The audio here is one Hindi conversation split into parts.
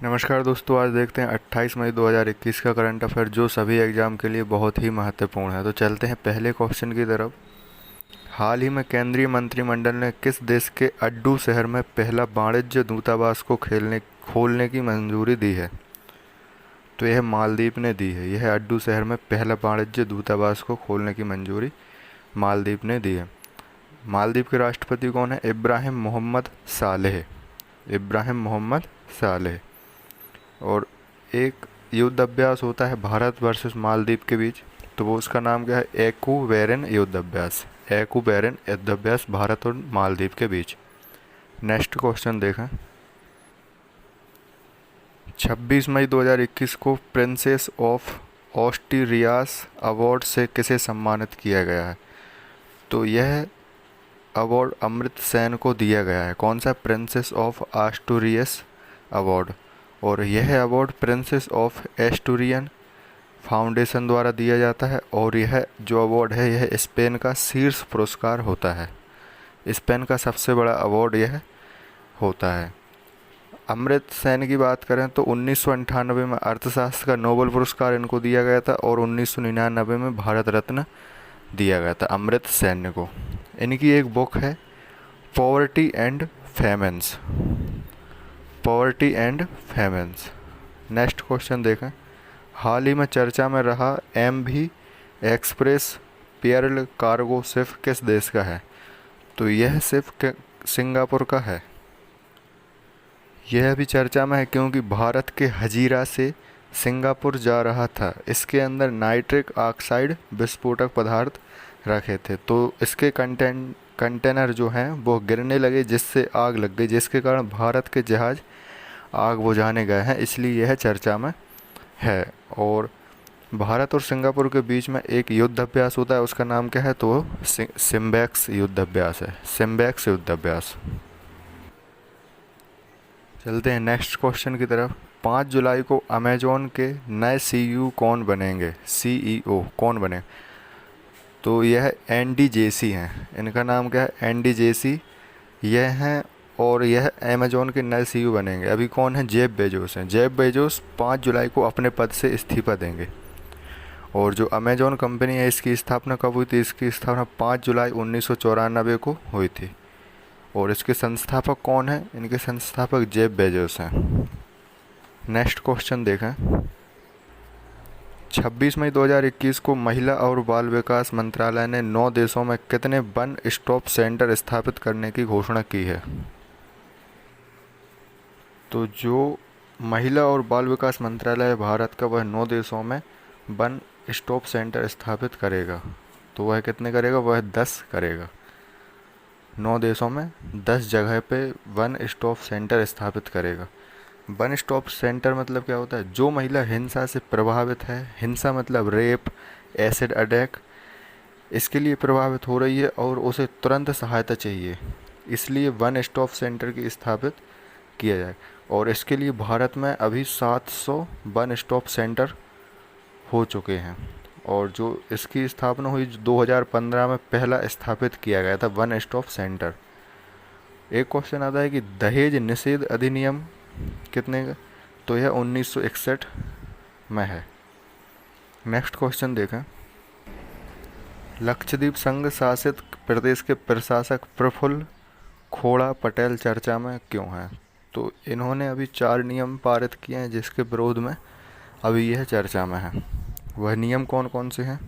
नमस्कार दोस्तों, आज देखते हैं 28 मई 2021 का करंट अफेयर जो सभी एग्जाम के लिए बहुत ही महत्वपूर्ण है। तो चलते हैं पहले क्वेश्चन की तरफ। हाल ही में केंद्रीय मंत्रिमंडल ने किस देश के अड्डू शहर में पहला वाणिज्य दूतावास को खोलने की मंजूरी दी है? तो यह मालदीव ने दी है। यह अड्डू शहर में पहला वाणिज्य दूतावास को खोलने की मंजूरी मालदीव ने दी है। मालदीव के राष्ट्रपति कौन है? इब्राहिम मोहम्मद सालेह। इब्राहिम मोहम्मद सालेह। और एक युद्ध अभ्यास होता है भारत वर्सेस मालदीव के बीच, तो वो उसका नाम क्या है? एकूवेरन युद्ध अभ्यास। एकूवेरन युद्ध अभ्यास भारत और मालदीव के बीच। नेक्स्ट क्वेश्चन देखें। 26 मई 2021 को प्रिंसेस ऑफ ऑस्ट्रियास अवार्ड से किसे सम्मानित किया गया है? तो यह अवार्ड अमृत सेन को दिया गया है। कौन सा? Princess of Asturias award. और यह award Princess of Asturian Foundation द्वारा दिया जाता है। और यह जो अवार्ड है यह स्पेन का शीर्ष पुरस्कार होता है। स्पेन का सबसे बड़ा अवार्ड यह होता है। अमृत सेन की बात करें तो 1998 में अर्थशास्त्र का नोबेल पुरस्कार इनको दिया गया था और 1999 में भारत रत्न दिया गया था अमृत सेन को। इनकी एक बुक है poverty and famines. Poverty and famines. Next question देखें। हाल ही में चर्चा में रहा MV Express Pearl cargo ship किस देश का है? तो यह शिप सिंगापुर का है। यह भी चर्चा में है क्योंकि भारत के हजीरा से सिंगापुर जा रहा था। इसके अंदर नाइट्रिक ऑक्साइड विस्फोटक पदार्थ रखे थे, तो इसके कंटेनर जो हैं वो गिरने लगे जिससे आग लग गई, जिसके कारण भारत के जहाज़ आग बुझाने गए हैं, इसलिए यह चर्चा में है। और भारत और सिंगापुर के बीच में एक युद्ध अभ्यास होता है, उसका नाम क्या है? तो सिम्बैक्स युद्ध अभ्यास है। सिम्बैक्स युद्ध अभ्यास। चलते हैं नेक्स्ट क्वेश्चन की तरफ। 5 जुलाई को अमेजोन के नए CEO कौन बनेंगे? CEO कौन बने? तो यह एंडी जेसी हैं। इनका नाम क्या है? एंडी जेसी यह हैं और यह अमेजोन के नए CEO बनेंगे। अभी कौन है? जेफ बेजोस हैं। जेफ बेजोस 5 जुलाई को अपने पद से इस्तीफा देंगे। और जो अमेजोन कंपनी है इसकी स्थापना कब हुई थी? इसकी स्थापना 5 जुलाई 1994 को हुई थी। और इसके संस्थापक कौन हैं? इनके संस्थापक जेफ बेजोस हैं। नेक्स्ट क्वेश्चन देखें। 26 मई 2021 को महिला और बाल विकास मंत्रालय ने 9 देशों में कितने वन स्टॉप सेंटर स्थापित करने की घोषणा की है? तो जो महिला और बाल विकास मंत्रालय है भारत का, वह 9 देशों में वन स्टॉप सेंटर स्थापित करेगा। तो वह कितने करेगा? वह 10 करेगा। 9 देशों में 10 जगह पे वन स्टॉप सेंटर स्थापित करेगा। वन स्टॉप सेंटर मतलब क्या होता है? जो महिला हिंसा से प्रभावित है, हिंसा मतलब रेप, एसिड अटैक, इसके लिए प्रभावित हो रही है और उसे तुरंत सहायता चाहिए, इसलिए वन स्टॉप सेंटर की स्थापित किया जाए। और इसके लिए भारत में अभी 700 वन स्टॉप सेंटर हो चुके हैं। और जो इसकी स्थापना हुई 2015 में पहला स्थापित किया गया था वन स्टॉप सेंटर। एक क्वेश्चन आता है कि दहेज निषेध अधिनियम कितने का? तो यह 1961 में है। नेक्स्ट क्वेश्चन देखें। लक्षद्वीप संघ शासित प्रदेश के प्रशासक प्रफुल्ल खोड़ा पटेल चर्चा में क्यों हैं? तो इन्होंने अभी 4 नियम पारित किए हैं जिसके विरोध में अभी यह चर्चा में है। वह नियम कौन कौन से हैं?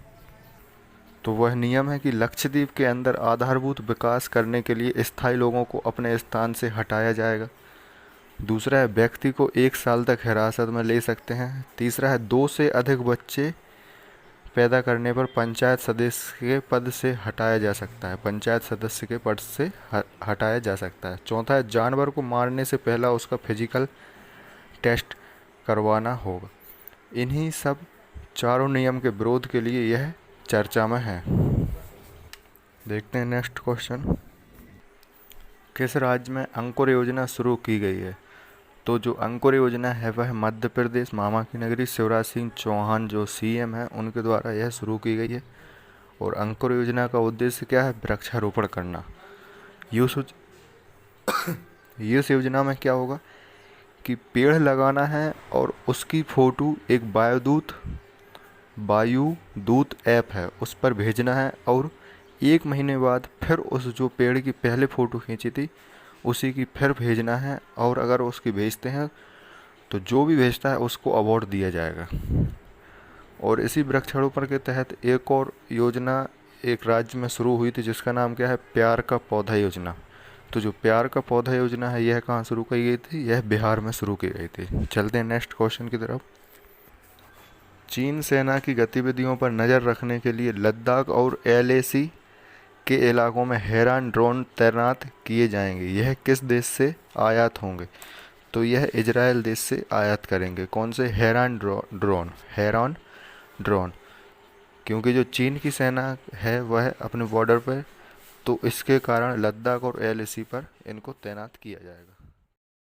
तो वह नियम है कि लक्षद्वीप के अंदर आधारभूत विकास करने के लिए स्थायी लोगों को अपने स्थान से हटाया जाएगा। दूसरा है व्यक्ति को 1 साल तक हिरासत में ले सकते हैं। तीसरा है 2 से अधिक बच्चे पैदा करने पर पंचायत सदस्य के पद से हटाया जा सकता है। पंचायत सदस्य के पद से हटाया जा सकता है। चौथा है जानवर को मारने से पहला उसका फिजिकल टेस्ट करवाना होगा। इन्हीं सब चारों नियम के विरोध के लिए यह चर्चा में है। देखते हैं नेक्स्ट क्वेश्चन। किस राज्य में अंकुर योजना शुरू की गई है? तो जो अंकुर योजना है वह मध्य प्रदेश, मामा की नगरी शिवराज सिंह चौहान जो CM हैं उनके द्वारा यह शुरू की गई है। और अंकुर योजना का उद्देश्य क्या है? वृक्षारोपण करना। इस योजना में क्या होगा कि पेड़ लगाना है और उसकी फ़ोटो एक वायु दूत ऐप है उस पर भेजना है, और 1 महीने बाद फिर उस जो पेड़ की पहले फ़ोटो खींची थी उसी की फिर भेजना है, और अगर उसकी भेजते हैं तो जो भी भेजता है उसको अवार्ड दिया जाएगा। और इसी वृक्षारोपण के तहत एक और योजना एक राज्य में शुरू हुई थी जिसका नाम क्या है, प्यार का पौधा योजना। तो जो प्यार का पौधा योजना है यह कहाँ शुरू की गई थी, यह बिहार में शुरू की गई थी। चलते हैं नेक्स्ट क्वेश्चन की तरफ। चीन सेना की गतिविधियों पर नज़र रखने के लिए लद्दाख और एलएसी के इलाकों में हैरान ड्रोन तैनात किए जाएंगे। यह किस देश से आयात होंगे, तो यह इजराइल देश से आयात करेंगे। कौन से, हैरान ड्रोन, क्योंकि जो चीन की सेना है वह अपने बॉर्डर पर, तो इसके कारण लद्दाख और एलएसी पर इनको तैनात किया जाएगा।